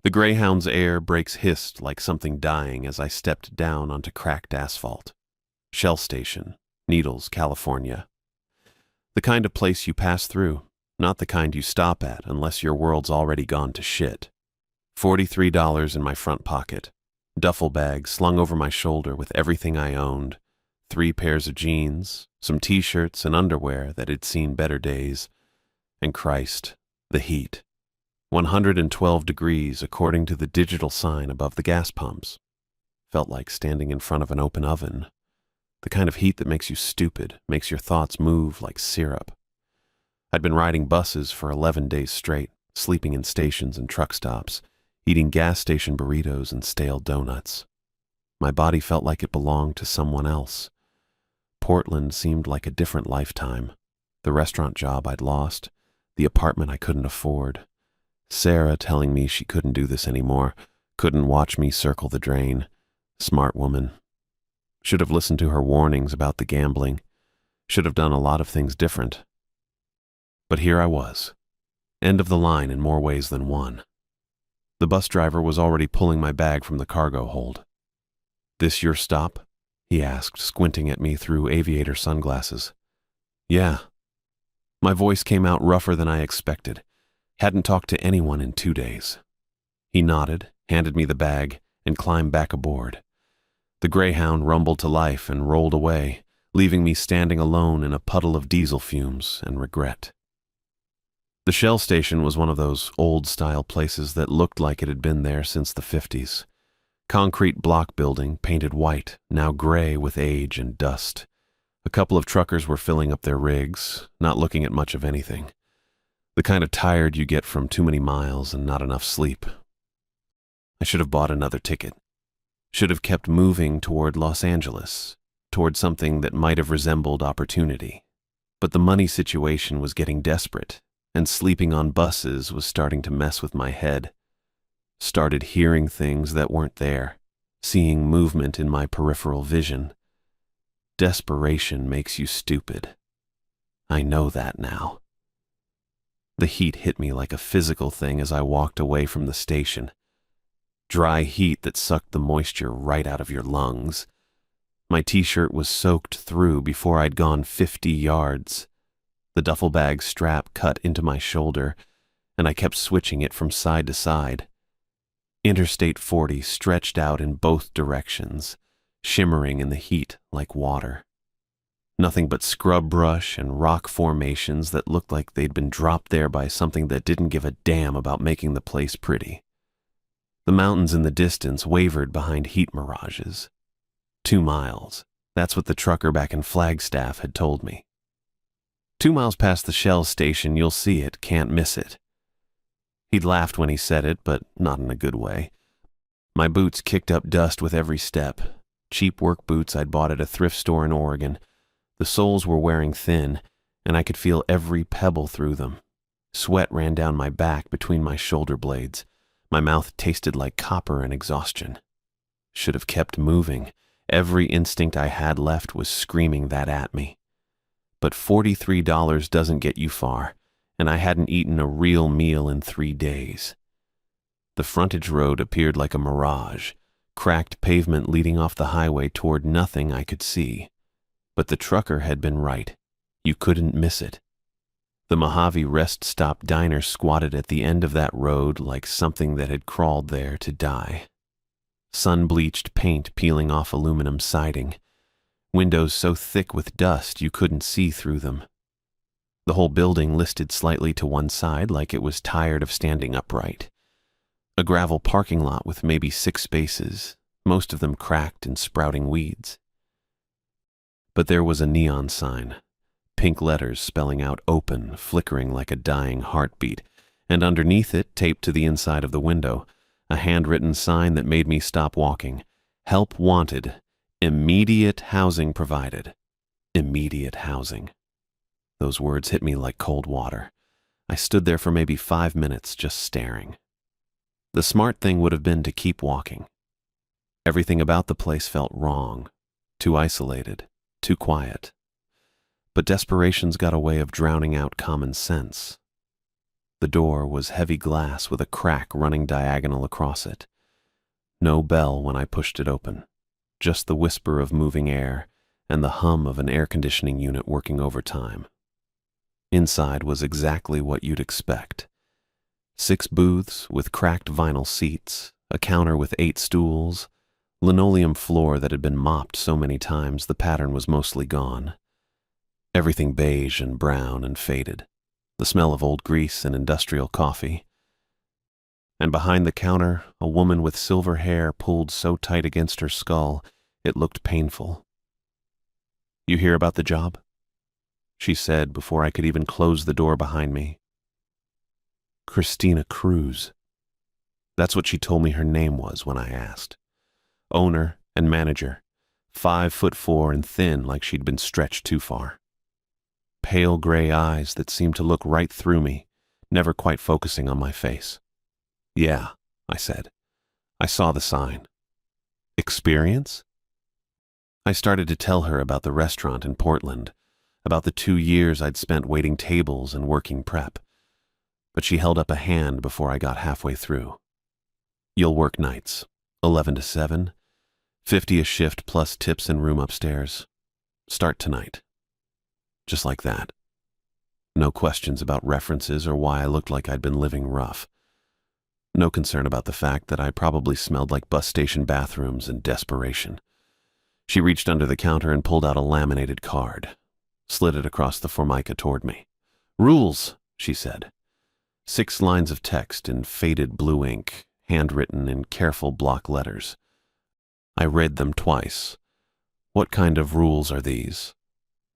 The Greyhound's air brakes hissed like something dying as I stepped down onto cracked asphalt. Shell Station, Needles, California. The kind of place you pass through, not the kind you stop at unless your world's already gone to shit. $43 in my front pocket. Duffel bag slung over my shoulder with everything I owned. 3 pairs of jeans, some t-shirts and underwear that had seen better days. And Christ, the heat. 112 degrees according to the digital sign above the gas pumps. Felt like standing in front of an open oven. The kind of heat that makes you stupid, makes your thoughts move like syrup. I'd been riding buses for 11 days straight, sleeping in stations and truck stops, eating gas station burritos and stale donuts. My body felt like it belonged to someone else. Portland seemed like a different lifetime. The restaurant job I'd lost, the apartment I couldn't afford. Sarah telling me she couldn't do this anymore, couldn't watch me circle the drain. Smart woman. Should have listened to her warnings about the gambling. Should have done a lot of things different. But here I was. End of the line in more ways than one. The bus driver was already pulling my bag from the cargo hold. "This your stop?" he asked, squinting at me through aviator sunglasses. "Yeah." My voice came out rougher than I expected. Hadn't talked to anyone in 2 days. He nodded, handed me the bag, and climbed back aboard. The Greyhound rumbled to life and rolled away, leaving me standing alone in a puddle of diesel fumes and regret. The Shell Station was one of those old-style places that looked like it had been there since the 50s. Concrete block building, painted white, now gray with age and dust. A couple of truckers were filling up their rigs, not looking at much of anything. The kind of tired you get from too many miles and not enough sleep. I should have bought another ticket. Should have kept moving toward Los Angeles, toward something that might have resembled opportunity. But the money situation was getting desperate, and sleeping on buses was starting to mess with my head. Started hearing things that weren't there, seeing movement in my peripheral vision. Desperation makes you stupid. I know that now. The heat hit me like a physical thing as I walked away from the station. Dry heat that sucked the moisture right out of your lungs. My t-shirt was soaked through before I'd gone 50 yards. The duffel bag strap cut into my shoulder, and I kept switching it from side to side. Interstate 40 stretched out in both directions, shimmering in the heat like water. Nothing but scrub brush and rock formations that looked like they'd been dropped there by something that didn't give a damn about making the place pretty. The mountains in the distance wavered behind heat mirages. 2 miles. That's what the trucker back in Flagstaff had told me. 2 miles past the Shell Station, you'll see it, can't miss it. He'd laughed when he said it, but not in a good way. My boots kicked up dust with every step. Cheap work boots I'd bought at a thrift store in Oregon. The soles were wearing thin, and I could feel every pebble through them. Sweat ran down my back between my shoulder blades. My mouth tasted like copper and exhaustion. Should have kept moving. Every instinct I had left was screaming that at me. But $43 doesn't get you far, and I hadn't eaten a real meal in 3 days. The frontage road appeared like a mirage, cracked pavement leading off the highway toward nothing I could see. But the trucker had been right. You couldn't miss it. The Mojave rest stop diner squatted at the end of that road like something that had crawled there to die. Sun-bleached paint peeling off aluminum siding. Windows so thick with dust you couldn't see through them. The whole building listed slightly to one side like it was tired of standing upright. A gravel parking lot with maybe 6 spaces, most of them cracked and sprouting weeds. But there was a neon sign, pink letters spelling out open, flickering like a dying heartbeat, and underneath it, taped to the inside of the window, a handwritten sign that made me stop walking. Help wanted. Immediate housing provided. Immediate housing. Those words hit me like cold water. I stood there for maybe 5 minutes just staring. The smart thing would have been to keep walking. Everything about the place felt wrong, too isolated, too quiet. But desperation's got a way of drowning out common sense. The door was heavy glass with a crack running diagonal across it. No bell when I pushed it open, just the whisper of moving air and the hum of an air conditioning unit working overtime. Inside was exactly what you'd expect. 6 booths with cracked vinyl seats, a counter with 8 stools, linoleum floor that had been mopped so many times the pattern was mostly gone. Everything beige and brown and faded, the smell of old grease and industrial coffee. And behind the counter, a woman with silver hair pulled so tight against her skull, it looked painful. "You hear about the job?" she said before I could even close the door behind me. Christina Cruz. That's what she told me her name was when I asked. Owner and manager, 5'4" and thin like she'd been stretched too far. Pale gray eyes that seemed to look right through me, never quite focusing on my face. "Yeah," I said. "I saw the sign." "Experience?" I started to tell her about the restaurant in Portland, about the 2 years I'd spent waiting tables and working prep. But she held up a hand before I got halfway through. "You'll work nights, 11 to 7, 50 a shift plus tips and room upstairs. Start tonight." Just like that. No questions about references or why I looked like I'd been living rough. No concern about the fact that I probably smelled like bus station bathrooms in desperation. She reached under the counter and pulled out a laminated card, slid it across the formica toward me. "Rules," she said. 6 lines of text in faded blue ink, handwritten in careful block letters. I read them twice. What kind of rules are these?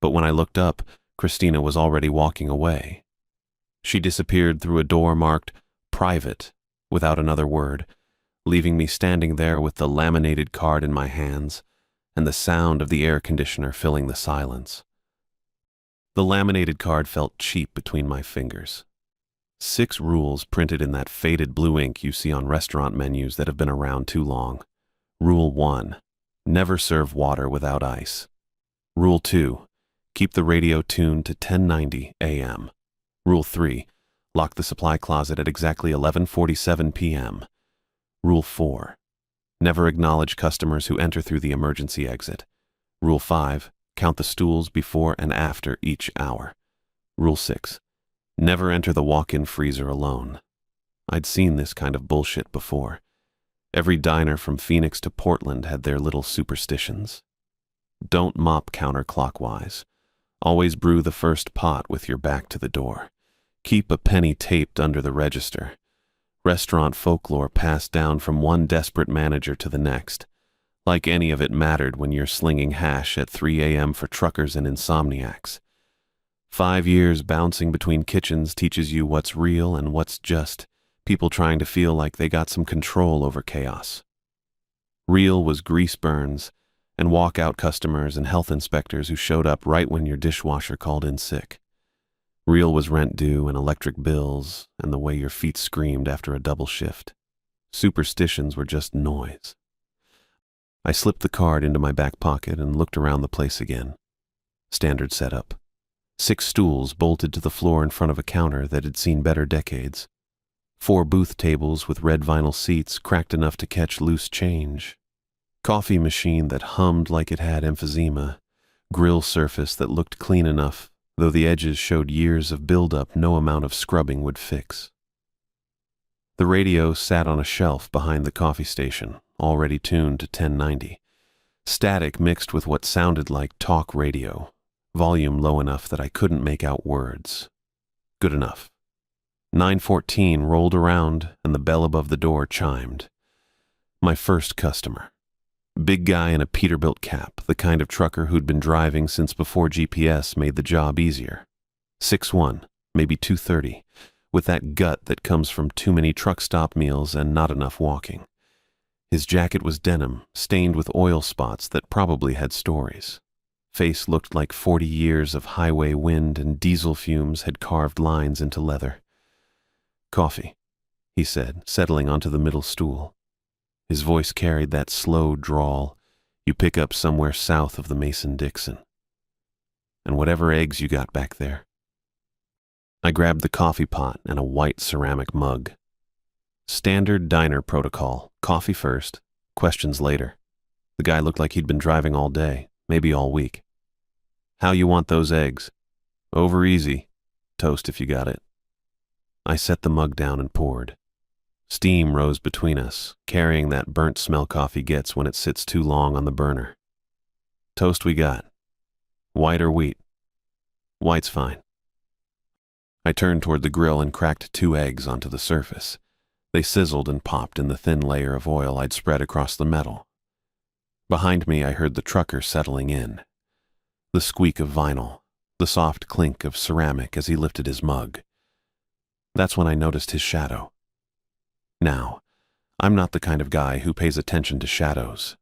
But when I looked up, Christina was already walking away. She disappeared through a door marked "Private" without another word, leaving me standing there with the laminated card in my hands and the sound of the air conditioner filling the silence. The laminated card felt cheap between my fingers. 6 rules printed in that faded blue ink you see on restaurant menus that have been around too long. Rule 1, never serve water without ice. Rule 2, keep the radio tuned to 1090 AM. Rule 3, lock the supply closet at exactly 11:47 p.m. Rule 4, never acknowledge customers who enter through the emergency exit. Rule 5, count the stools before and after each hour. Rule 6, never enter the walk-in freezer alone. I'd seen this kind of bullshit before. Every diner from Phoenix to Portland had their little superstitions. Don't mop counterclockwise. Always brew the first pot with your back to the door. Keep a penny taped under the register. Restaurant folklore passed down from one desperate manager to the next. Like any of it mattered when you're slinging hash at 3 a.m. for truckers and insomniacs. 5 years bouncing between kitchens teaches you what's real and what's just people trying to feel like they got some control over chaos. Real was grease burns and walkout customers and health inspectors who showed up right when your dishwasher called in sick. Real was rent due and electric bills and the way your feet screamed after a double shift. Superstitions were just noise. I slipped the card into my back pocket and looked around the place again. Standard setup. 6 stools bolted to the floor in front of a counter that had seen better decades. 4 booth tables with red vinyl seats cracked enough to catch loose change. Coffee machine that hummed like it had emphysema. Grill surface that looked clean enough, though the edges showed years of buildup no amount of scrubbing would fix. The radio sat on a shelf behind the coffee station, already tuned to 1090. Static mixed with what sounded like talk radio, volume low enough that I couldn't make out words. Good enough. 9:14 rolled around and the bell above the door chimed. My first customer. Big guy in a Peterbilt cap, the kind of trucker who'd been driving since before GPS made the job easier. 6'1", maybe 230, with that gut that comes from too many truck stop meals and not enough walking. His jacket was denim, stained with oil spots that probably had stories. Face looked like 40 years of highway wind and diesel fumes had carved lines into leather. "Coffee," he said, settling onto the middle stool. His voice carried that slow drawl you pick up somewhere south of the Mason-Dixon. "And whatever eggs you got back there." I grabbed the coffee pot and a white ceramic mug. Standard diner protocol, coffee first, questions later. The guy looked like he'd been driving all day, maybe all week. How you want those eggs? Over easy. Toast if you got it. I set the mug down and poured. Steam rose between us, carrying that burnt smell coffee gets when it sits too long on the burner. Toast we got. White or wheat? White's fine. I turned toward the grill and cracked 2 eggs onto the surface. They sizzled and popped in the thin layer of oil I'd spread across the metal. Behind me, I heard the trucker settling in. The squeak of vinyl, the soft clink of ceramic as he lifted his mug. That's when I noticed his shadow. Now, I'm not the kind of guy who pays attention to shadows.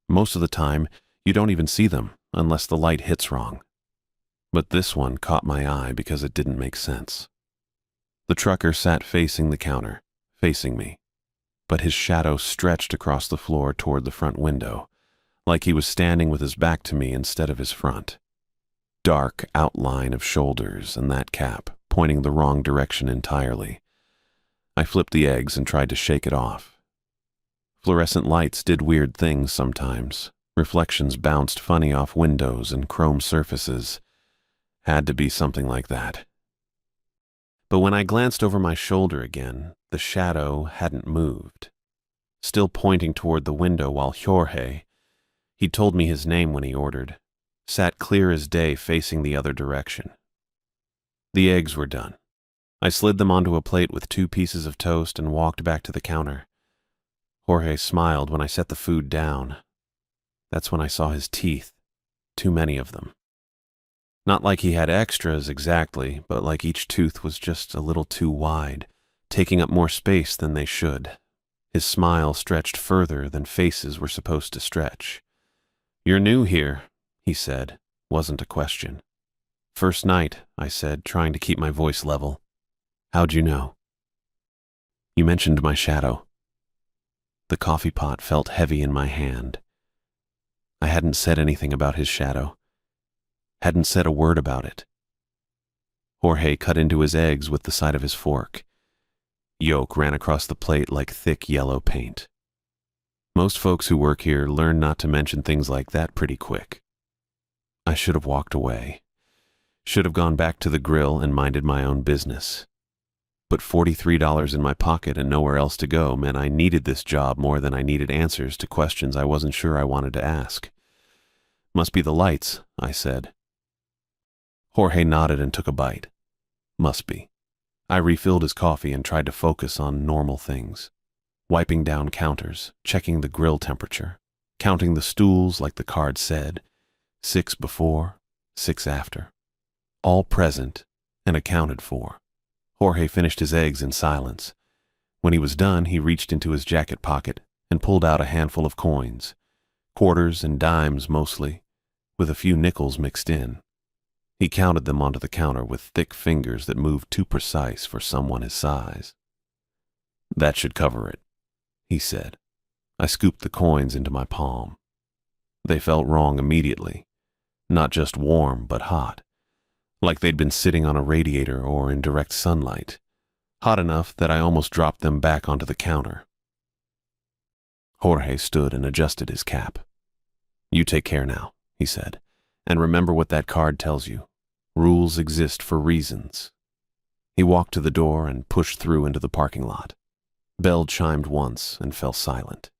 Most of the time, you don't even see them unless the light hits wrong. But this one caught my eye because it didn't make sense. The trucker sat facing the counter, facing me, but his shadow stretched across the floor toward the front window, like he was standing with his back to me instead of his front. Dark outline of shoulders and that cap, pointing the wrong direction entirely. I flipped the eggs and tried to shake it off. Fluorescent lights did weird things sometimes. Reflections bounced funny off windows and chrome surfaces. Had to be something like that. But when I glanced over my shoulder again, the shadow hadn't moved. Still pointing toward the window while Jorge, he'd told me his name when he ordered, sat clear as day facing the other direction. The eggs were done. I slid them onto a plate with 2 pieces of toast and walked back to the counter. Jorge smiled when I set the food down. That's when I saw his teeth, too many of them. Not like he had extras exactly, but like each tooth was just a little too wide, taking up more space than they should. His smile stretched further than faces were supposed to stretch. "You're new here," he said. Wasn't a question. "First night," I said, trying to keep my voice level. "How'd you know?" "You mentioned my shadow." The coffee pot felt heavy in my hand. I hadn't said anything about his shadow. Hadn't said a word about it. Jorge cut into his eggs with the side of his fork. Yolk ran across the plate like thick yellow paint. Most folks who work here learn not to mention things like that pretty quick. I should have walked away. Should have gone back to the grill and minded my own business. But $43 in my pocket and nowhere else to go meant I needed this job more than I needed answers to questions I wasn't sure I wanted to ask. "Must be the lights," I said. Jorge nodded and took a bite. Must be. I refilled his coffee and tried to focus on normal things. Wiping down counters, checking the grill temperature, counting the stools like the card said, 6 before, 6 after. All present and accounted for. Jorge finished his eggs in silence. When he was done, he reached into his jacket pocket and pulled out a handful of coins, quarters and dimes mostly, with a few nickels mixed in. He counted them onto the counter with thick fingers that moved too precise for someone his size. "That should cover it," he said. I scooped the coins into my palm. They felt wrong immediately. Not just warm, but hot. Like they'd been sitting on a radiator or in direct sunlight. Hot enough that I almost dropped them back onto the counter. Jorge stood and adjusted his cap. "You take care now," he said, "and remember what that card tells you. Rules exist for reasons." He walked to the door and pushed through into the parking lot. Bell chimed once and fell silent.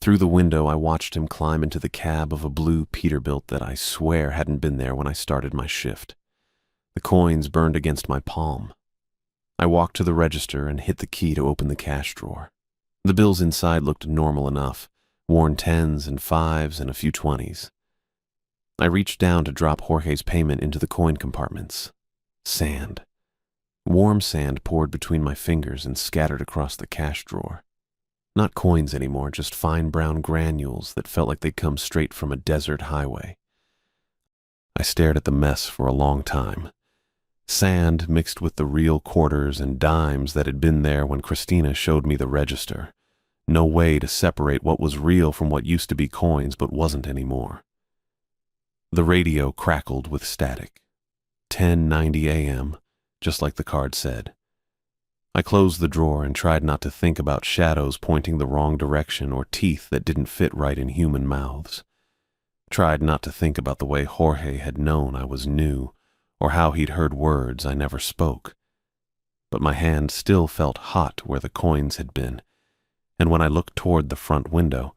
Through the window, I watched him climb into the cab of a blue Peterbilt that I swear hadn't been there when I started my shift. The coins burned against my palm. I walked to the register and hit the key to open the cash drawer. The bills inside looked normal enough, worn 10s and 5s and a few 20s. I reached down to drop Jorge's payment into the coin compartments. Sand. Warm sand poured between my fingers and scattered across the cash drawer. Not coins anymore, just fine brown granules that felt like they'd come straight from a desert highway. I stared at the mess for a long time. Sand mixed with the real quarters and dimes that had been there when Christina showed me the register. No way to separate what was real from what used to be coins but wasn't anymore. The radio crackled with static. 10:90 a.m., just like the card said. I closed the drawer and tried not to think about shadows pointing the wrong direction or teeth that didn't fit right in human mouths. Tried not to think about the way Jorge had known I was new, or how he'd heard words I never spoke. But my hand still felt hot where the coins had been, and when I looked toward the front window,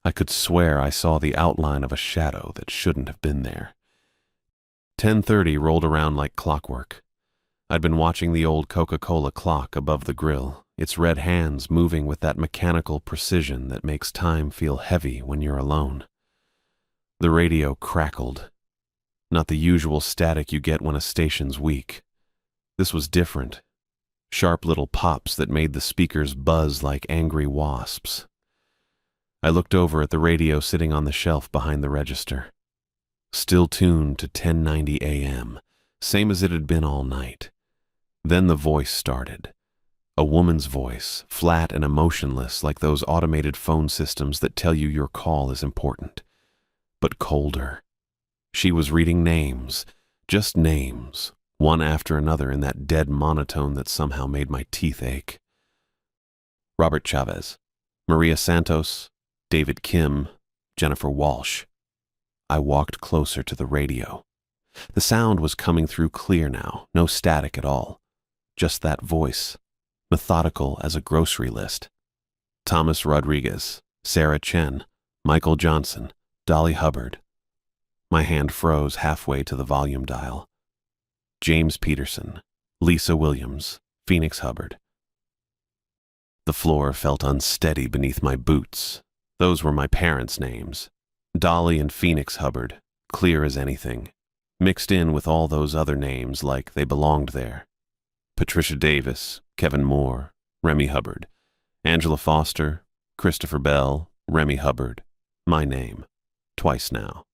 I could swear I saw the outline of a shadow that shouldn't have been there. 10:30 rolled around like clockwork. I'd been watching the old Coca-Cola clock above the grill, its red hands moving with that mechanical precision that makes time feel heavy when you're alone. The radio crackled. Not the usual static you get when a station's weak. This was different. Sharp little pops that made the speakers buzz like angry wasps. I looked over at the radio sitting on the shelf behind the register. Still tuned to 10:90 a.m., same as it had been all night. Then the voice started. A woman's voice, flat and emotionless like those automated phone systems that tell you your call is important. But colder. She was reading names, just names, one after another in that dead monotone that somehow made my teeth ache. Robert Chavez, Maria Santos, David Kim, Jennifer Walsh. I walked closer to the radio. The sound was coming through clear now, no static at all. Just that voice, methodical as a grocery list. Thomas Rodriguez, Sarah Chen, Michael Johnson, Dolly Hubbard. My hand froze halfway to the volume dial. James Peterson, Lisa Williams, Phoenix Hubbard. The floor felt unsteady beneath my boots. Those were my parents' names. Dolly and Phoenix Hubbard, clear as anything, mixed in with all those other names like they belonged there. Patricia Davis, Kevin Moore, Remy Hubbard, Angela Foster, Christopher Bell, Remy Hubbard, my name, twice now.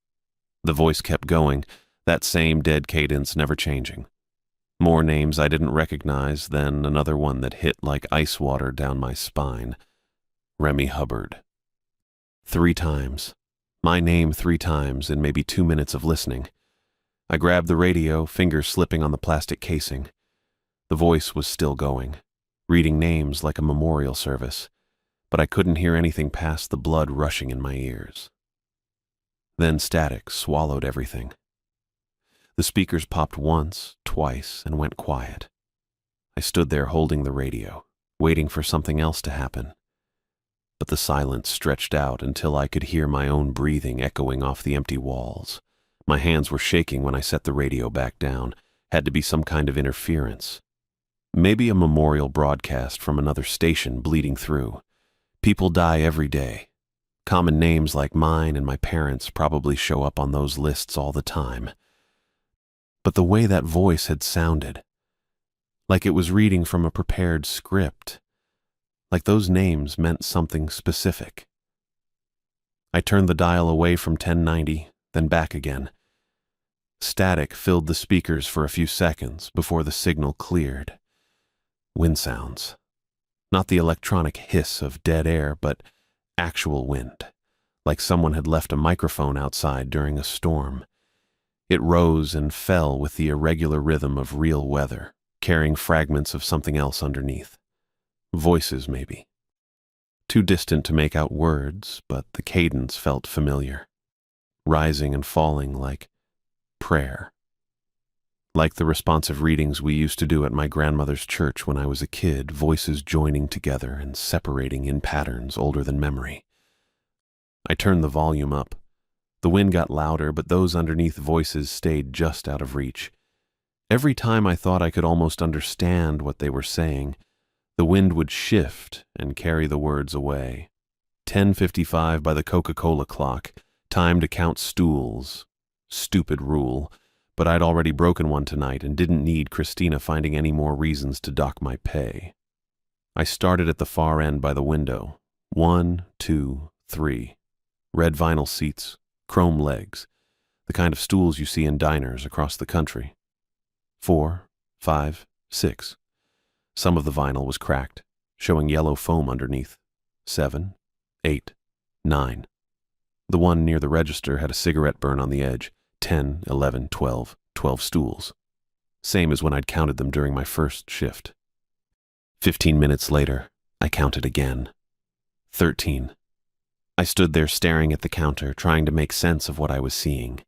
The voice kept going, that same dead cadence never changing. More names I didn't recognize, then another one that hit like ice water down my spine. Remy Hubbard. 3 times. My name 3 times in maybe 2 minutes of listening. I grabbed the radio, fingers slipping on the plastic casing. The voice was still going, reading names like a memorial service, but I couldn't hear anything past the blood rushing in my ears. Then static swallowed everything. The speakers popped once, twice, and went quiet. I stood there holding the radio, waiting for something else to happen. But the silence stretched out until I could hear my own breathing echoing off the empty walls. My hands were shaking when I set the radio back down. Had to be some kind of interference. Maybe a memorial broadcast from another station bleeding through. People die every day. Common names like mine and my parents probably show up on those lists all the time. But the way that voice had sounded, like it was reading from a prepared script, like those names meant something specific. I turned the dial away from 1090, then back again. Static filled the speakers for a few seconds before the signal cleared. Wind sounds. Not the electronic hiss of dead air, but actual wind, like someone had left a microphone outside during a storm. It rose and fell with the irregular rhythm of real weather, carrying fragments of something else underneath. Voices, maybe. Too distant to make out words, but the cadence felt familiar, rising and falling like prayer. Like the responsive readings we used to do at my grandmother's church when I was a kid, voices joining together and separating in patterns older than memory. I turned the volume up. The wind got louder, but those underneath voices stayed just out of reach. Every time I thought I could almost understand what they were saying, the wind would shift and carry the words away. 10:55 by the Coca-Cola clock, time to count stools. Stupid rule, but I'd already broken one tonight and didn't need Christina finding any more reasons to dock my pay. I started at the far end by the window. 1, 2, 3. Red vinyl seats, chrome legs, the kind of stools you see in diners across the country. 4, 5, 6. Some of the vinyl was cracked, showing yellow foam underneath. 7, 8, 9. The one near the register had a cigarette burn on the edge. 10, 11, 12. 12 stools. same as when I'd counted them during my first shift. 15 minutes later, I counted again. 13. I stood there staring at the counter, trying to make sense of what I was seeing.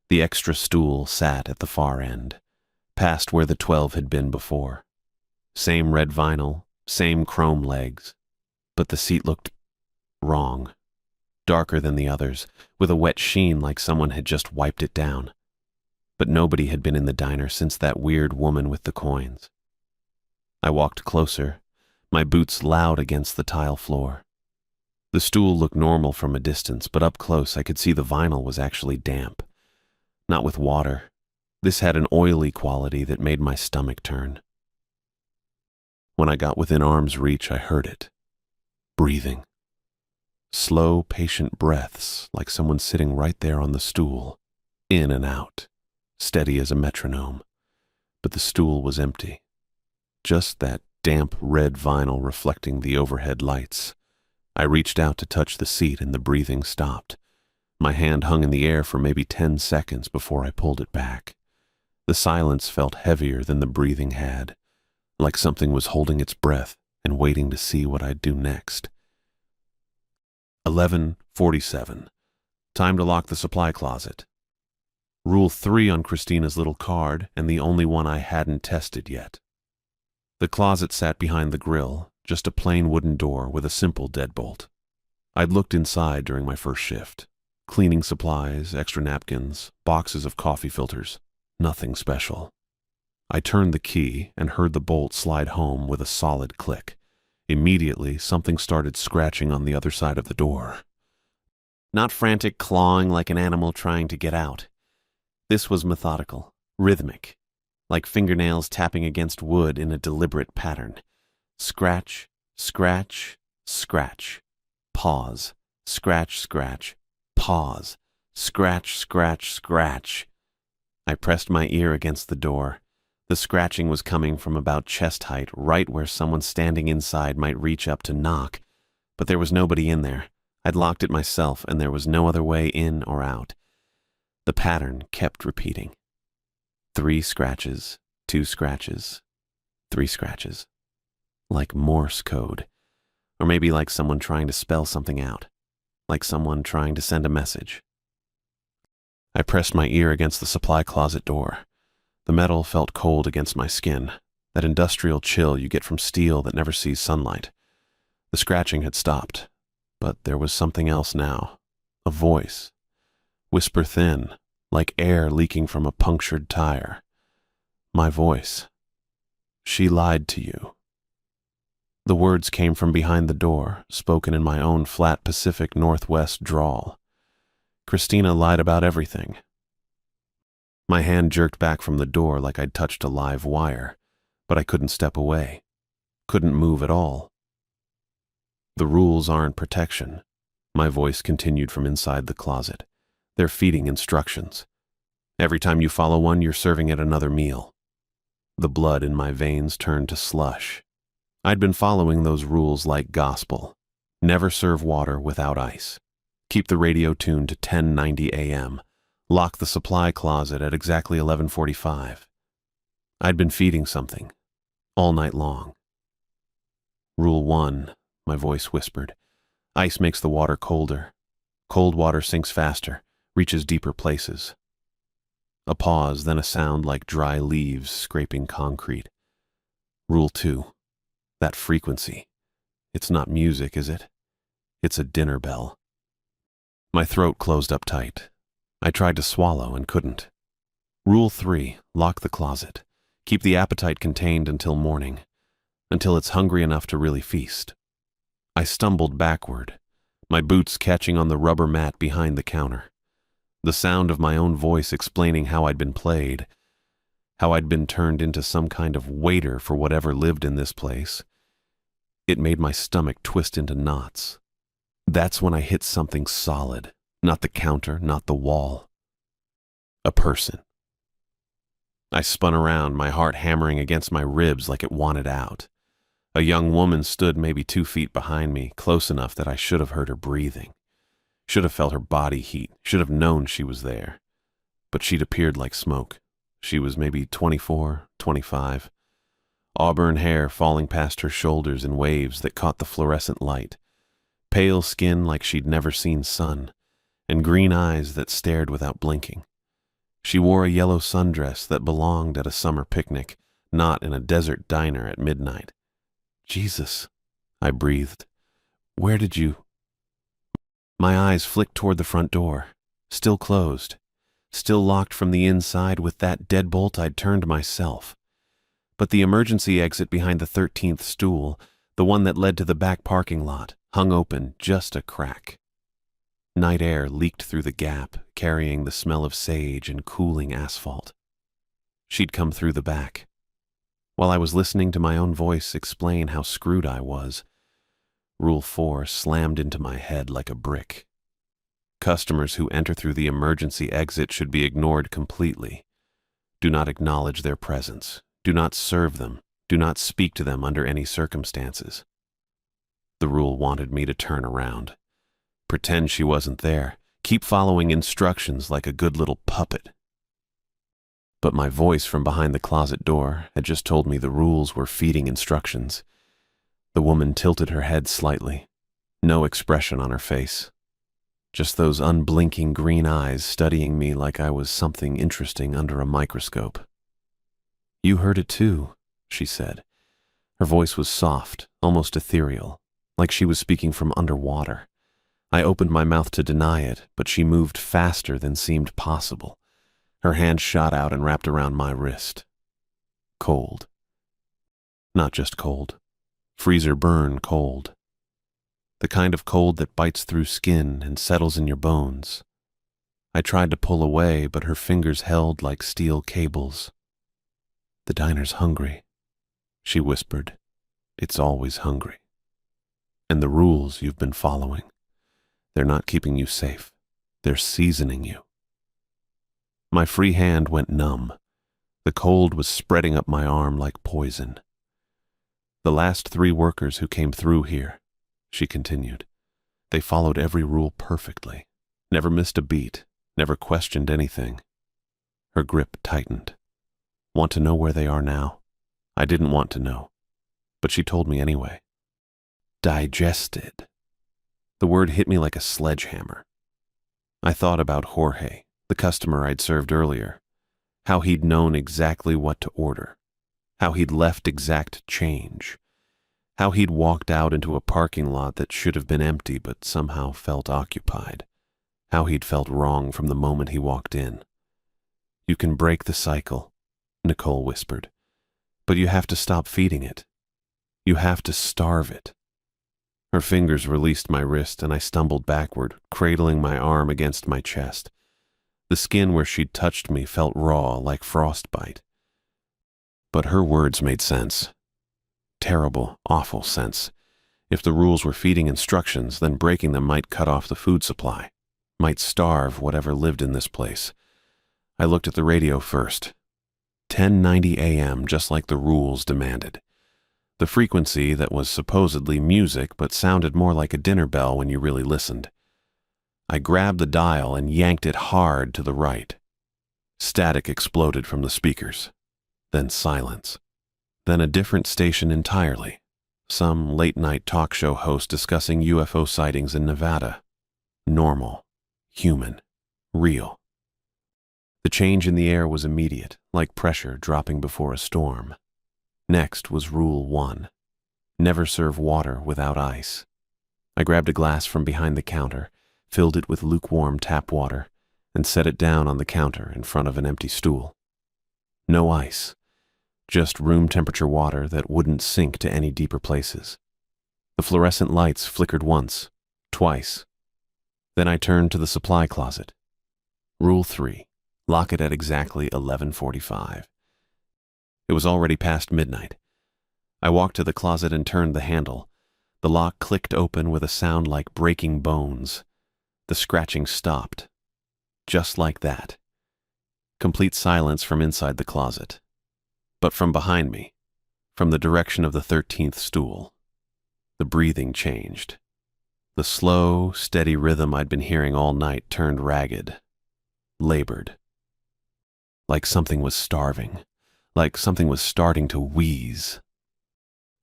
The extra stool sat at the far end, past where the 12 had been before. Same red vinyl, same chrome legs, but the seat looked wrong. Darker than the others, with a wet sheen like someone had just wiped it down. But nobody had been in the diner since that weird woman with the coins. I walked closer, my boots loud against the tile floor. The stool looked normal from a distance, but up close I could see the vinyl was actually damp. Not with water. This had an oily quality that made my stomach turn. When I got within arm's reach, I heard it. Breathing. Slow, patient breaths, like someone sitting right there on the stool, in and out, steady as a metronome. But the stool was empty. Just that damp red vinyl reflecting the overhead lights. I reached out to touch the seat and the breathing stopped. My hand hung in the air for maybe 10 seconds before I pulled it back. The silence felt heavier than the breathing had, like something was holding its breath and waiting to see what I'd do next. 11:47. Time to lock the supply closet. Rule 3 on Christina's little card, and the only one I hadn't tested yet. The closet sat behind the grill, just a plain wooden door with a simple deadbolt. I'd looked inside during my first shift. Cleaning supplies, extra napkins, boxes of coffee filters. Nothing special. I turned the key and heard the bolt slide home with a solid click. Immediately, something started scratching on the other side of the door. Not frantic clawing like an animal trying to get out. This was methodical, rhythmic, like fingernails tapping against wood in a deliberate pattern. Scratch, scratch, scratch. Pause. Scratch, scratch. Pause. Scratch, scratch, scratch. I pressed my ear against the door. The scratching was coming from about chest height, right where someone standing inside might reach up to knock. But there was nobody in there. I'd locked it myself, and there was no other way in or out. The pattern kept repeating. 3 scratches, 2 scratches, 3 scratches. Like Morse code. Or maybe like someone trying to spell something out. Like someone trying to send a message. I pressed my ear against the supply closet door. The metal felt cold against my skin, that industrial chill you get from steel that never sees sunlight. The scratching had stopped, but there was something else now. A voice. Whisper thin, like air leaking from a punctured tire. My voice. She lied to you. The words came from behind the door, spoken in my own flat Pacific Northwest drawl. Christina lied about everything. My hand jerked back from the door like I'd touched a live wire, but I couldn't step away. Couldn't move at all. The rules aren't protection. My voice continued from inside the closet. They're feeding instructions. Every time you follow one, you're serving it another meal. The blood in my veins turned to slush. I'd been following those rules like gospel. Never serve water without ice. Keep the radio tuned to 1090 AM. Lock the supply closet at exactly 11:45. I'd been feeding something, all night long. Rule 1, my voice whispered. Ice makes the water colder. Cold water sinks faster, reaches deeper places. A pause, then a sound like dry leaves scraping concrete. Rule 2, that frequency. It's not music, is it? It's a dinner bell. My throat closed up tight. I tried to swallow and couldn't. Rule 3, lock the closet. Keep the appetite contained until morning, until it's hungry enough to really feast. I stumbled backward, my boots catching on the rubber mat behind the counter. The sound of my own voice explaining how I'd been played, how I'd been turned into some kind of waiter for whatever lived in this place. It made my stomach twist into knots. That's when I hit something solid. Not the counter, not the wall. A person. I spun around, my heart hammering against my ribs like it wanted out. A young woman stood maybe 2 feet behind me, close enough that I should have heard her breathing. Should have felt her body heat, should have known she was there. But she'd appeared like smoke, She was maybe 24, 25. Auburn hair falling past her shoulders in waves that caught the fluorescent light. Pale skin like she'd never seen sun, and green eyes that stared without blinking. She wore a yellow sundress that belonged at a summer picnic, not in a desert diner at midnight. Jesus, I breathed. Where did you... My eyes flicked toward the front door, still closed, still locked from the inside with that deadbolt I'd turned myself. But the emergency exit behind the 13th stool, the one that led to the back parking lot, hung open just a crack. Night air leaked through the gap, carrying the smell of sage and cooling asphalt. She'd come through the back. While I was listening to my own voice explain how screwed I was, Rule 4 slammed into my head like a brick. Customers who enter through the emergency exit should be ignored completely. Do not acknowledge their presence. Do not serve them. Do not speak to them under any circumstances. The rule wanted me to turn around. Pretend she wasn't there. Keep following instructions like a good little puppet. But my voice from behind the closet door had just told me the rules were feeding instructions. The woman tilted her head slightly. No expression on her face. Just those unblinking green eyes studying me like I was something interesting under a microscope. You heard it too, she said. Her voice was soft, almost ethereal, like she was speaking from underwater. I opened my mouth to deny it, but she moved faster than seemed possible. Her hand shot out and wrapped around my wrist. Cold. Not just cold. Freezer burn cold. The kind of cold that bites through skin and settles in your bones. I tried to pull away, but her fingers held like steel cables. The diner's hungry, she whispered. It's always hungry. And the rules you've been following, they're not keeping you safe. They're seasoning you. My free hand went numb. The cold was spreading up my arm like poison. The last 3 workers who came through here, she continued, they followed every rule perfectly, never missed a beat, never questioned anything. Her grip tightened. Want to know where they are now? I didn't want to know, but she told me anyway. Digested. The word hit me like a sledgehammer. I thought about Jorge, the customer I'd served earlier, how he'd known exactly what to order, how he'd left exact change, how he'd walked out into a parking lot that should have been empty but somehow felt occupied, how he'd felt wrong from the moment he walked in. You can break the cycle, Nicole whispered, but you have to stop feeding it. You have to starve it. Her fingers released my wrist and I stumbled backward, cradling my arm against my chest. The skin where she'd touched me felt raw like frostbite. But her words made sense. Terrible, awful sense. If the rules were feeding instructions, then breaking them might cut off the food supply, might starve whatever lived in this place. I looked at the radio first. 10:90 a.m., just like the rules demanded. The frequency that was supposedly music but sounded more like a dinner bell when you really listened. I grabbed the dial and yanked it hard to the right. Static exploded from the speakers. Then silence. Then a different station entirely. Some late-night talk show host discussing UFO sightings in Nevada. Normal. Human. Real. The change in the air was immediate, like pressure dropping before a storm. Next was Rule 1. Never serve water without ice. I grabbed a glass from behind the counter, filled it with lukewarm tap water, and set it down on the counter in front of an empty stool. No ice. Just room temperature water that wouldn't sink to any deeper places. The fluorescent lights flickered once, twice. Then I turned to the supply closet. Rule 3. Lock it at exactly 11:45. It was already past midnight. I walked to the closet and turned the handle. The lock clicked open with a sound like breaking bones. The scratching stopped. Just like that. Complete silence from inside the closet. But from behind me, from the direction of the 13th stool, the breathing changed. The slow, steady rhythm I'd been hearing all night turned ragged, labored. like something was starving, like something was starting to wheeze.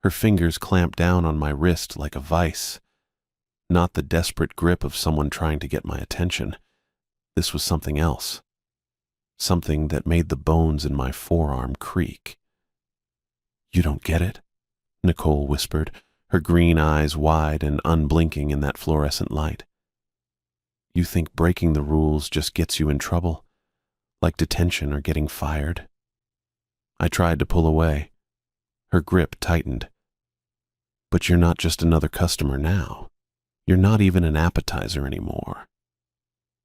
Her fingers clamped down on my wrist like a vice, not the desperate grip of someone trying to get my attention. This was something else, something that made the bones in my forearm creak. "You don't get it?" Nicole whispered, her green eyes wide and unblinking in that fluorescent light. "You think breaking the rules just gets you in trouble, like detention or getting fired?" I tried to pull away. Her grip tightened. "But you're not just another customer now. You're not even an appetizer anymore."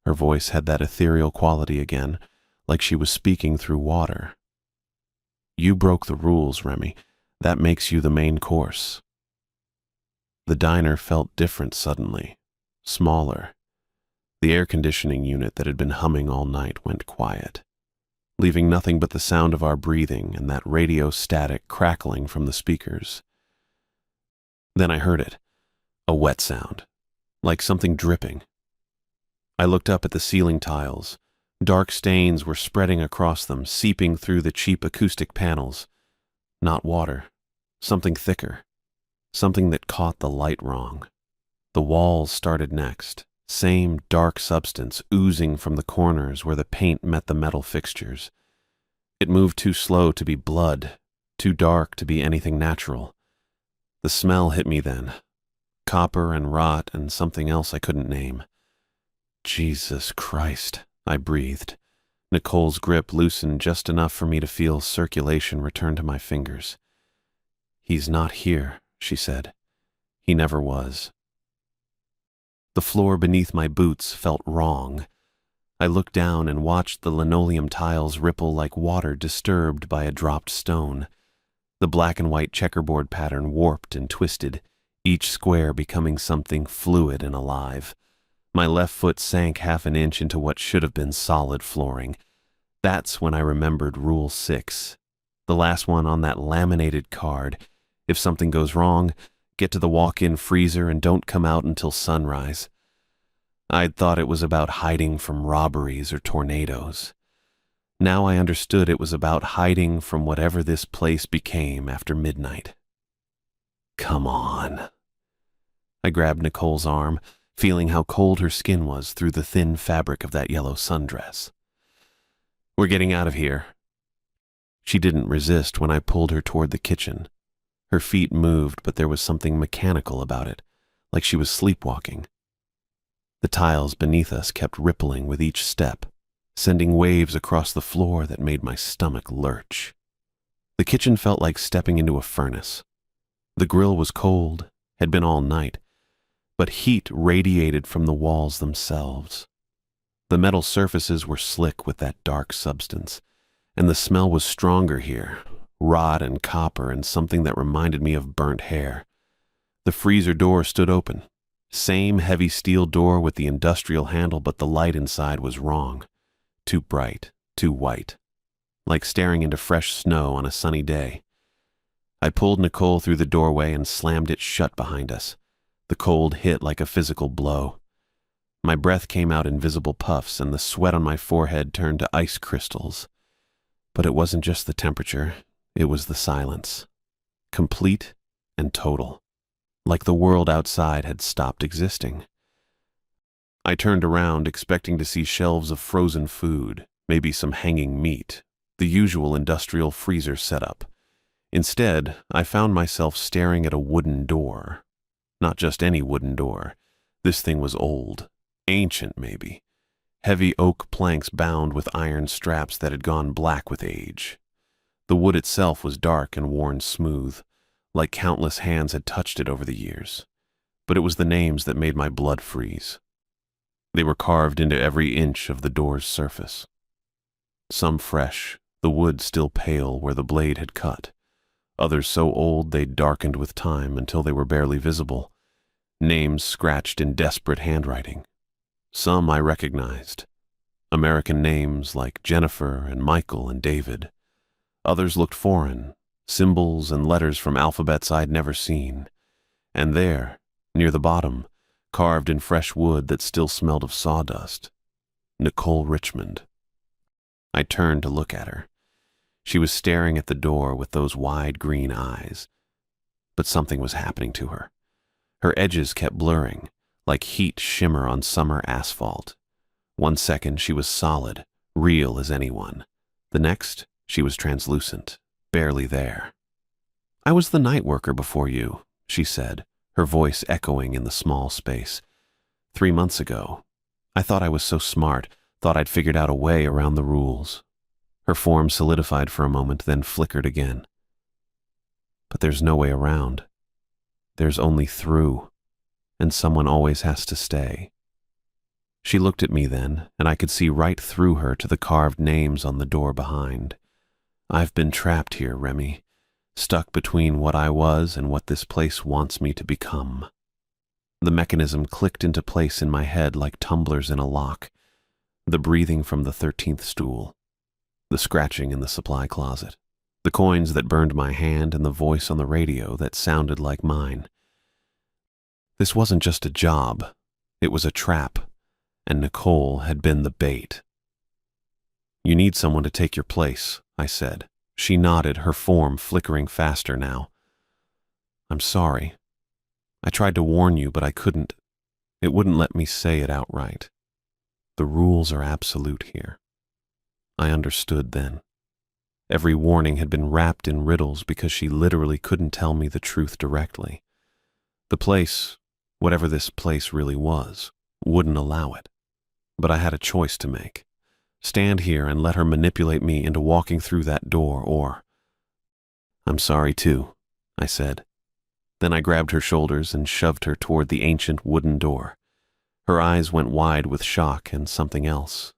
Her voice had that ethereal quality again, like she was speaking through water. "You broke the rules, Remy. That makes you the main course." The diner felt different suddenly, smaller. The air conditioning unit that had been humming all night went quiet, leaving nothing but the sound of our breathing and that radio static crackling from the speakers. Then I heard it, a wet sound, like something dripping. I looked up at the ceiling tiles. Dark stains were spreading across them, seeping through the cheap acoustic panels. Not water, something thicker, something that caught the light wrong. The walls started next, same dark substance oozing from the corners where the paint met the metal fixtures. It moved too slow to be blood, too dark to be anything natural. The smell hit me then, copper and rot and something else I couldn't name. "Jesus Christ," I breathed. Nicole's grip loosened just enough for me to feel circulation return to my fingers. "He's not here," she said. "He never was." The floor beneath my boots felt wrong. I looked down and watched the linoleum tiles ripple like water disturbed by a dropped stone. The black and white checkerboard pattern warped and twisted, each square becoming something fluid and alive. My left foot sank half an inch into what should have been solid flooring. That's when I remembered Rule 6, the last one on that laminated card. If something goes wrong, get to the walk-in freezer and don't come out until sunrise. I'd thought it was about hiding from robberies or tornadoes. Now I understood it was about hiding from whatever this place became after midnight. "Come on." I grabbed Nicole's arm, feeling how cold her skin was through the thin fabric of that yellow sundress. "We're getting out of here." She didn't resist when I pulled her toward the kitchen. Her feet moved, but there was something mechanical about it, like she was sleepwalking. The tiles beneath us kept rippling with each step, sending waves across the floor that made my stomach lurch. The kitchen felt like stepping into a furnace. The grill was cold, had been all night, but heat radiated from the walls themselves. The metal surfaces were slick with that dark substance, and the smell was stronger here, rot and copper and something that reminded me of burnt hair. The freezer door stood open. Same heavy steel door with the industrial handle, but the light inside was wrong. Too bright, too white, like staring into fresh snow on a sunny day. I pulled Nicole through the doorway and slammed it shut behind us. The cold hit like a physical blow. My breath came out in visible puffs, and the sweat on my forehead turned to ice crystals. But it wasn't just the temperature, it was the silence. Complete and total. Like the world outside had stopped existing. I turned around, expecting to see shelves of frozen food, maybe some hanging meat, the usual industrial freezer setup. Instead, I found myself staring at a wooden door. Not just any wooden door. This thing was old, ancient maybe. Heavy oak planks bound with iron straps that had gone black with age. The wood itself was dark and worn smooth, like countless hands had touched it over the years. But it was the names that made my blood freeze. They were carved into every inch of the door's surface. Some fresh, the wood still pale where the blade had cut. Others so old they'd darkened with time until they were barely visible. Names scratched in desperate handwriting. Some I recognized. American names like Jennifer and Michael and David. Others looked foreign, symbols and letters from alphabets I'd never seen. And there, near the bottom, carved in fresh wood that still smelled of sawdust, Nicole Richmond. I turned to look at her. She was staring at the door with those wide green eyes. But something was happening to her. Her edges kept blurring, like heat shimmer on summer asphalt. One second she was solid, real as anyone. The next, she was translucent, barely there. "I was the night worker before you," she said, her voice echoing in the small space. "3 months ago. I thought I was so smart, thought I'd figured out a way around the rules." Her form solidified for a moment, then flickered again. "But there's no way around. There's only through, and someone always has to stay." She looked at me then, and I could see right through her to the carved names on the door behind. "I've been trapped here, Remy, stuck between what I was and what this place wants me to become." The mechanism clicked into place in my head like tumblers in a lock. The breathing from the 13th stool, the scratching in the supply closet, the coins that burned my hand, and the voice on the radio that sounded like mine. This wasn't just a job, it was a trap, and Nicole had been the bait. "You need someone to take your place," I said. She nodded, her form flickering faster now. "I'm sorry. I tried to warn you, but I couldn't. It wouldn't let me say it outright. The rules are absolute here." I understood then. Every warning had been wrapped in riddles because she literally couldn't tell me the truth directly. The place, whatever this place really was, wouldn't allow it. But I had a choice to make. Stand here and let her manipulate me into walking through that door, or... "I'm sorry too," I said. Then I grabbed her shoulders and shoved her toward the ancient wooden door. Her eyes went wide with shock and something else.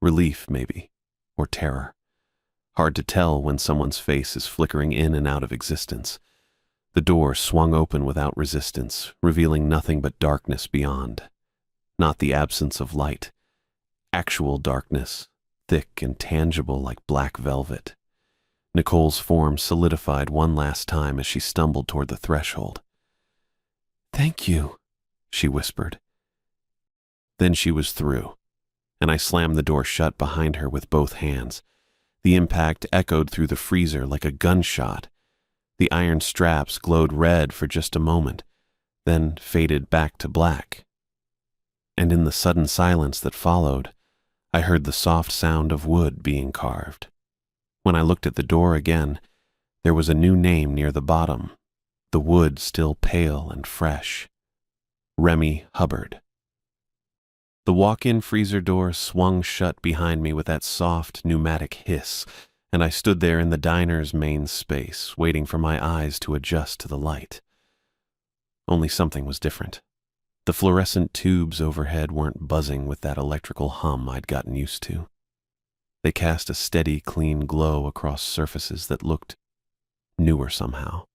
Relief, maybe, or terror. Hard to tell when someone's face is flickering in and out of existence. The door swung open without resistance, revealing nothing but darkness beyond. Not the absence of light. Actual darkness, thick and tangible like black velvet. Nicole's form solidified one last time as she stumbled toward the threshold. "Thank you," she whispered. Then she was through, and I slammed the door shut behind her with both hands. The impact echoed through the freezer like a gunshot. The iron straps glowed red for just a moment, then faded back to black. And in the sudden silence that followed, I heard the soft sound of wood being carved. When I looked at the door again, there was a new name near the bottom, the wood still pale and fresh. Remy Hubbard. The walk-in freezer door swung shut behind me with that soft, pneumatic hiss, and I stood there in the diner's main space, waiting for my eyes to adjust to the light. Only something was different. The fluorescent tubes overhead weren't buzzing with that electrical hum I'd gotten used to. They cast a steady, clean glow across surfaces that looked newer somehow.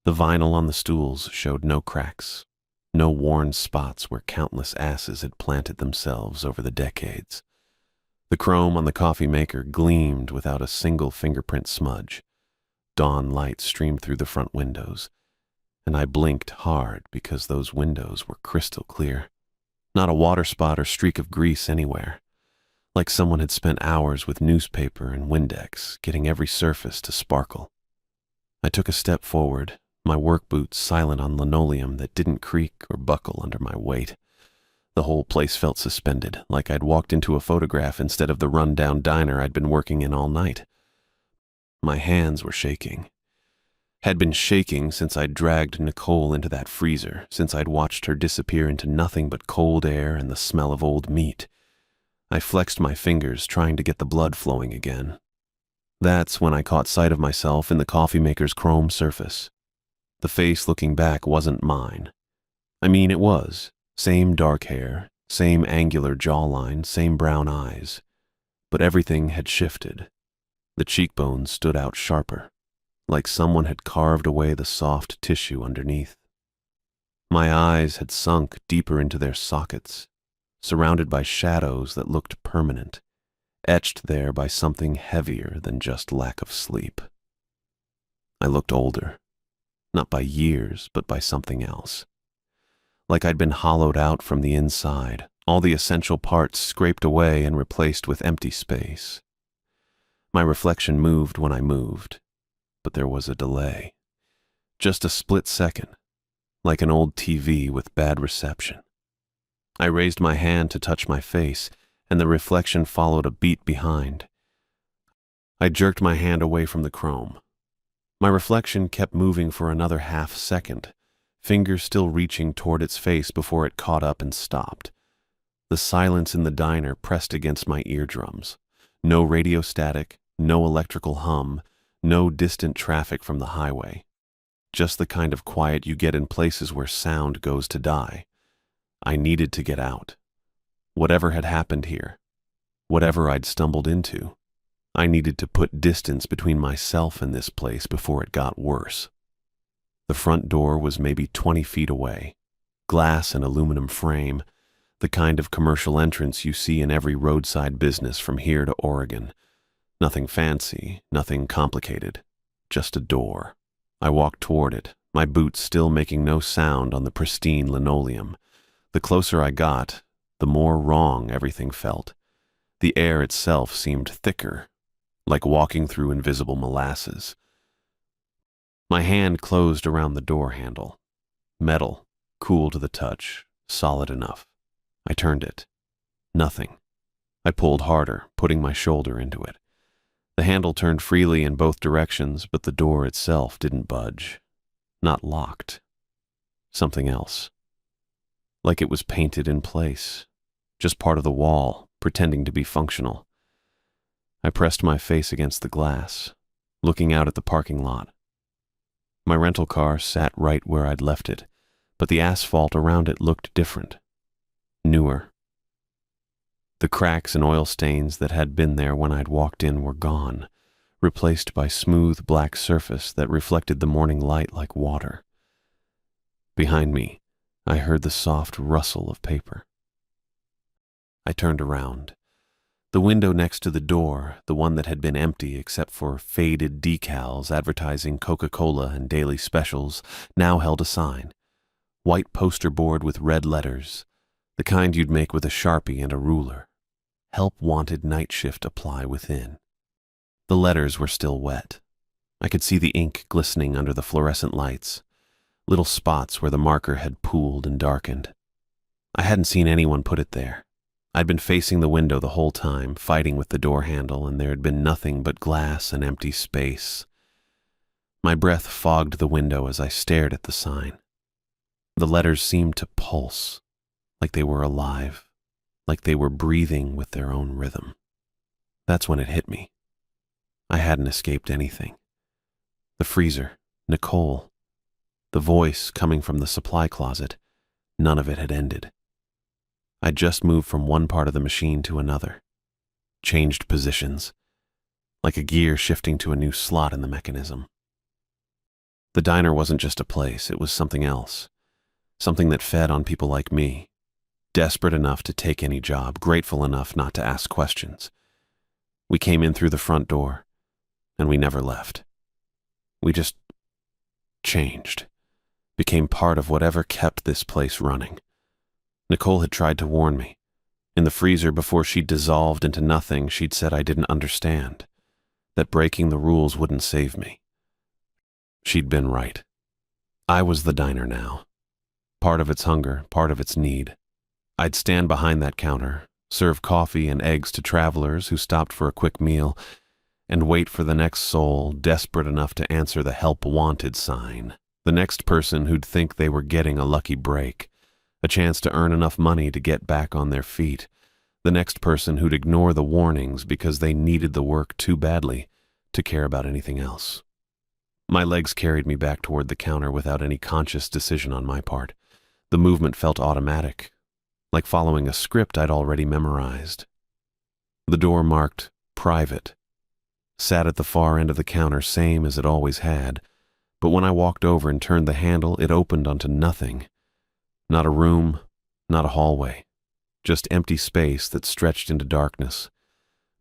The vinyl on the stools showed no cracks, no worn spots where countless asses had planted themselves over the decades. The chrome on the coffee maker gleamed without a single fingerprint smudge. Dawn light streamed through the front windows, and I blinked hard because those windows were crystal clear. Not a water spot or streak of grease anywhere. Like someone had spent hours with newspaper and Windex, getting every surface to sparkle. I took a step forward, my work boots silent on linoleum that didn't creak or buckle under my weight. The whole place felt suspended, like I'd walked into a photograph instead of the run-down diner I'd been working in all night. My hands were shaking. Had been shaking since I'd dragged Nicole into that freezer, since I'd watched her disappear into nothing but cold air and the smell of old meat. I flexed my fingers, trying to get the blood flowing again. That's when I caught sight of myself in the coffee maker's chrome surface. The face looking back wasn't mine. I mean, it was. Same dark hair, same angular jawline, same brown eyes. But everything had shifted. The cheekbones stood out sharper, like someone had carved away the soft tissue underneath. My eyes had sunk deeper into their sockets, surrounded by shadows that looked permanent, etched there by something heavier than just lack of sleep. I looked older, not by years, but by something else. Like I'd been hollowed out from the inside, all the essential parts scraped away and replaced with empty space. My reflection moved when I moved, but there was a delay. Just a split second, like an old TV with bad reception. I raised my hand to touch my face, and the reflection followed a beat behind. I jerked my hand away from the chrome. My reflection kept moving for another half second, fingers still reaching toward its face before it caught up and stopped. The silence in the diner pressed against my eardrums. No radio static, no electrical hum, no distant traffic from the highway. Just the kind of quiet you get in places where sound goes to die. I needed to get out. Whatever had happened here, whatever I'd stumbled into, I needed to put distance between myself and this place before it got worse. The front door was maybe 20 feet away. Glass and aluminum frame, the kind of commercial entrance you see in every roadside business from here to Oregon. Nothing fancy, nothing complicated, just a door. I walked toward it, my boots still making no sound on the pristine linoleum. The closer I got, the more wrong everything felt. The air itself seemed thicker, like walking through invisible molasses. My hand closed around the door handle. Metal, cool to the touch, solid enough. I turned it. Nothing. I pulled harder, putting my shoulder into it. The handle turned freely in both directions, but the door itself didn't budge. Not locked. Something else. Like it was painted in place. Just part of the wall, pretending to be functional. I pressed my face against the glass, looking out at the parking lot. My rental car sat right where I'd left it, but the asphalt around it looked different. Newer. The cracks and oil stains that had been there when I'd walked in were gone, replaced by smooth black surface that reflected the morning light like water. Behind me, I heard the soft rustle of paper. I turned around. The window next to the door, the one that had been empty except for faded decals advertising Coca-Cola and daily specials, now held a sign. White poster board with red letters, the kind you'd make with a Sharpie and a ruler. Help wanted night shift apply within. The letters were still wet. I could see the ink glistening under the fluorescent lights, little spots where the marker had pooled and darkened. I hadn't seen anyone put it there. I'd been facing the window the whole time, fighting with the door handle, and there had been nothing but glass and empty space. My breath fogged the window as I stared at the sign. The letters seemed to pulse, like they were alive, like they were breathing with their own rhythm. That's when it hit me. I hadn't escaped anything. The freezer, Nicole, the voice coming from the supply closet, none of it had ended. I'd just moved from one part of the machine to another, changed positions, like a gear shifting to a new slot in the mechanism. The diner wasn't just a place, it was something else, something that fed on people like me, desperate enough to take any job, grateful enough not to ask questions. We came in through the front door, and we never left. We just changed, became part of whatever kept this place running. Nicole had tried to warn me. In the freezer, before she'd dissolved into nothing, she'd said I didn't understand, that breaking the rules wouldn't save me. She'd been right. I was the diner now. Part of its hunger, part of its need. I'd stand behind that counter, serve coffee and eggs to travelers who stopped for a quick meal, and wait for the next soul desperate enough to answer the help wanted sign, the next person who'd think they were getting a lucky break, a chance to earn enough money to get back on their feet, the next person who'd ignore the warnings because they needed the work too badly to care about anything else. My legs carried me back toward the counter without any conscious decision on my part. The movement felt automatic, like following a script I'd already memorized. The door marked private sat at the far end of the counter, same as it always had, but when I walked over and turned the handle, it opened onto nothing. Not a room, not a hallway, just empty space that stretched into darkness.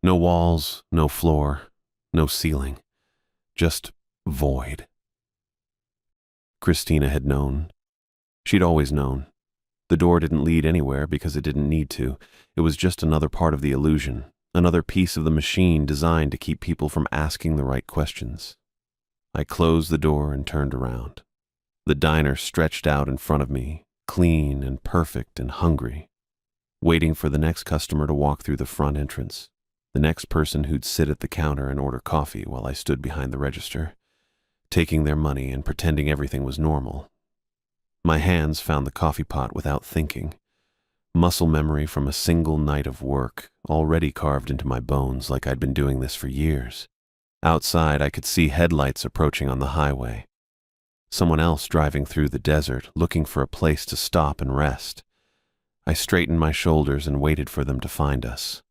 No walls, no floor, no ceiling, just void. Christina had known. She'd always known. The door didn't lead anywhere because it didn't need to. It was just another part of the illusion, Another piece of the machine designed to keep people from asking the right questions. I closed the door and turned around. The diner stretched out in front of me, clean and perfect and hungry, waiting for the next customer to walk through the front entrance, the next person who'd sit at the counter and order coffee while I stood behind the register, taking their money and pretending everything was normal. My hands found the coffee pot without thinking, muscle memory from a single night of work, already carved into my bones like I'd been doing this for years. Outside, I could see headlights approaching on the highway. Someone else driving through the desert, looking for a place to stop and rest. I straightened my shoulders and waited for them to find us.